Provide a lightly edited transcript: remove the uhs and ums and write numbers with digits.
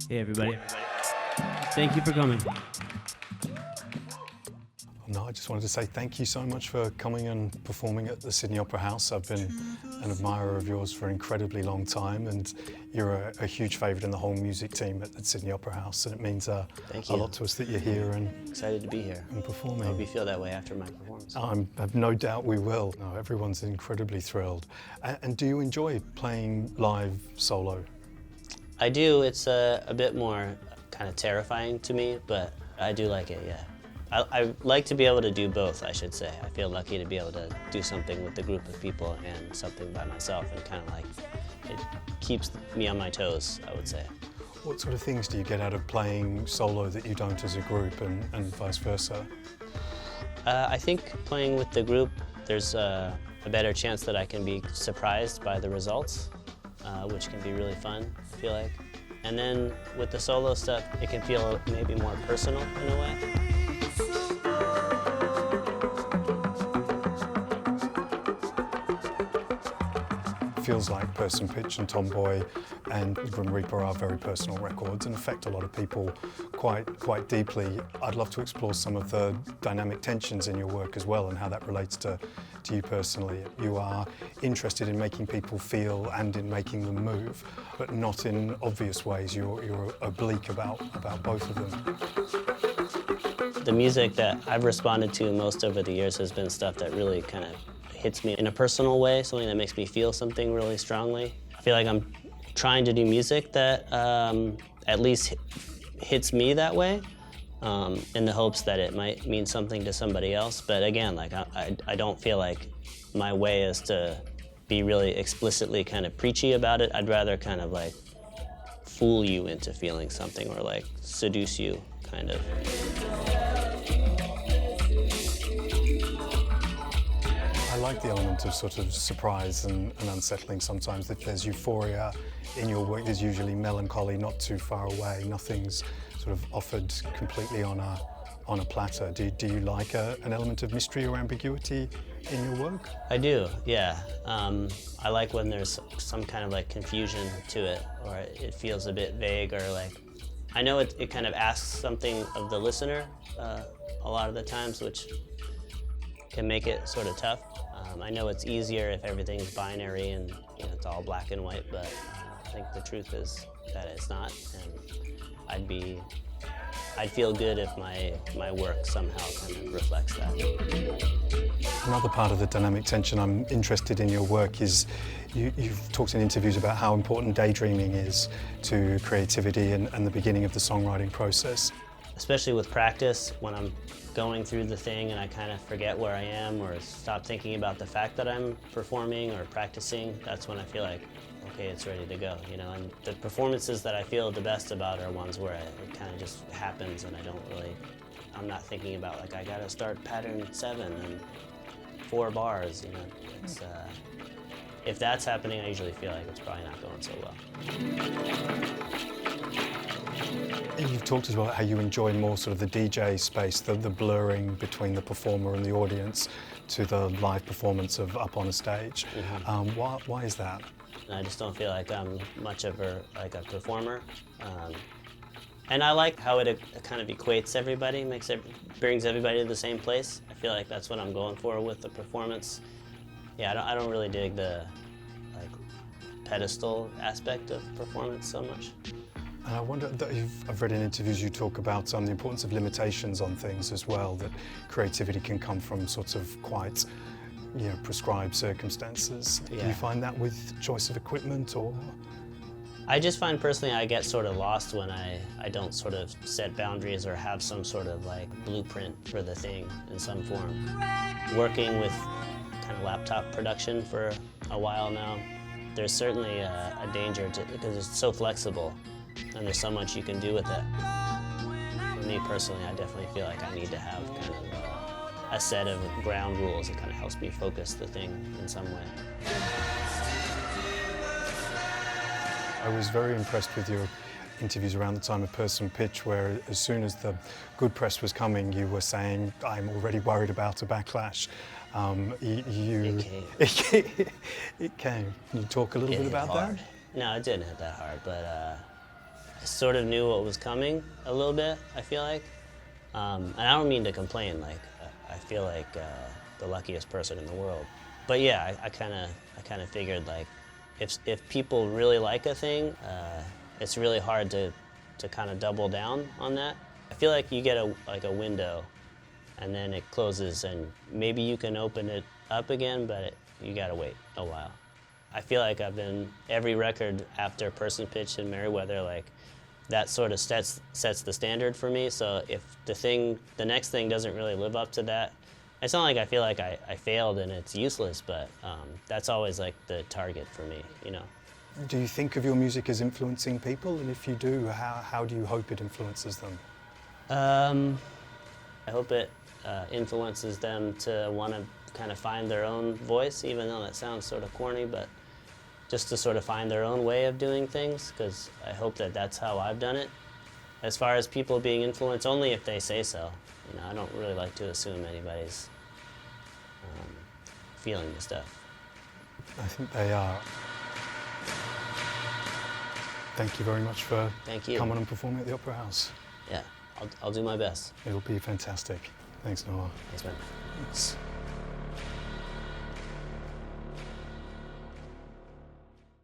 Hey everybody. Thank you for coming. No, I just wanted to say thank you so much for coming and performing at the Sydney Opera House. I've been an admirer of yours for an incredibly long time, and you're a huge favourite in the whole music team at Sydney Opera House, and it means a lot to us that you're here and excited to be here and performing. I hope you feel that way after my performance. I have no doubt we will. No, everyone's incredibly thrilled. And do you enjoy playing live solo? I do. It's a bit more kind of terrifying to me, but I do like it, yeah. I like to be able to do both, I should say. I feel lucky to be able to do something with a group of people and something by myself, and kind of like, it keeps me on my toes, I would say. What sort of things do you get out of playing solo that you don't as a group, and vice versa? I think playing with the group, there's a better chance that I can be surprised by the results, which can be really fun, I feel like. And then with the solo stuff, it can feel maybe more personal in a way. Feels like Person Pitch and Tomboy and Grim Reaper are very personal records and affect a lot of people quite deeply. I'd love to explore some of the dynamic tensions in your work as well and how that relates to you personally. You are interested in making people feel and in making them move, but not in obvious ways. You're oblique about both of them. The music that I've responded to most over the years has been stuff that really kind of hits me in a personal way, something that makes me feel something really strongly. I feel like I'm trying to do music that at least hits me that way, in the hopes that it might mean something to somebody else. But again, like I don't feel like my way is to be really explicitly kind of preachy about it. I'd rather kind of like fool you into feeling something, or like seduce you, kind of. I like the element of sort of surprise and unsettling sometimes. That there's euphoria in your work, there's usually melancholy not too far away. Nothing's sort of offered completely on a platter. Do you like an element of mystery or ambiguity in your work? I do, yeah. I like when there's some kind of like confusion to it, or it feels a bit vague, or like, I know it kind of asks something of the listener a lot of the times, which can make it sort of tough. I know it's easier if everything's binary and it's all black and white, but I think the truth is that it's not, and I'd feel good if my work somehow kind of reflects that. Another part of the dynamic tension I'm interested in your work is you've talked in interviews about how important daydreaming is to creativity and the beginning of the songwriting process. Especially with practice, when I'm going through the thing and I kind of forget where I am or stop thinking about the fact that I'm performing or practicing, that's when I feel like, okay, it's ready to go, And the performances that I feel the best about are ones where it kind of just happens and I'm not thinking about like, I gotta start pattern 7 and 4 bars, It's, if that's happening, I usually feel like it's probably not going so well. You've talked as well about how you enjoy more sort of the DJ space, the blurring between the performer and the audience to the live performance of up on a stage. Mm-hmm. Why is that? I just don't feel like I'm much of a performer. And I like how it kind of equates everybody, brings everybody to the same place. I feel like that's what I'm going for with the performance. Yeah, I don't really dig the pedestal aspect of performance so much. And I wonder, I've read in interviews you talk about the importance of limitations on things as well, that creativity can come from sort of quite prescribed circumstances. Yeah. Do you find that with choice of equipment, or? I just find personally I get sort of lost when I don't sort of set boundaries or have some sort of like blueprint for the thing in some form. Working with kind of laptop production for a while now, there's certainly a danger because it's so flexible and there's so much you can do with it. For me personally, I definitely feel like I need to have kind of a set of ground rules that kind of helps me focus the thing in some way. I was very impressed with your interviews around the time of Person Pitch, where as soon as the good press was coming, you were saying, I'm already worried about a backlash. It came. It came. Can you talk a little bit about that? No, it didn't hit that hard, but I sort of knew what was coming a little bit, I feel like. And I don't mean to complain, like, I feel like the luckiest person in the world. But yeah, I kind of figured, like, if people really like a thing, it's really hard to kind of double down on that. I feel like you get a window, and then it closes, and maybe you can open it up again, but you gotta wait a while. I feel like I've been, every record after Person Pitch and Merriweather, like, that sort of sets the standard for me. So if the next thing doesn't really live up to that, it's not like I feel like I failed and it's useless, but that's always like the target for me, you know. Do you think of your music as influencing people? And if you do, how do you hope it influences them? I hope it influences them to want to kind of find their own voice, even though that sounds sort of corny, but just to sort of find their own way of doing things, because I hope that that's how I've done it. As far as people being influenced, only if they say so. You know, I don't really like to assume anybody's feeling the stuff. I think they are. Thank you very much for coming and performing at the Opera House. Yeah, I'll do my best. It'll be fantastic. Thanks, Noah. Thanks, man. Thanks.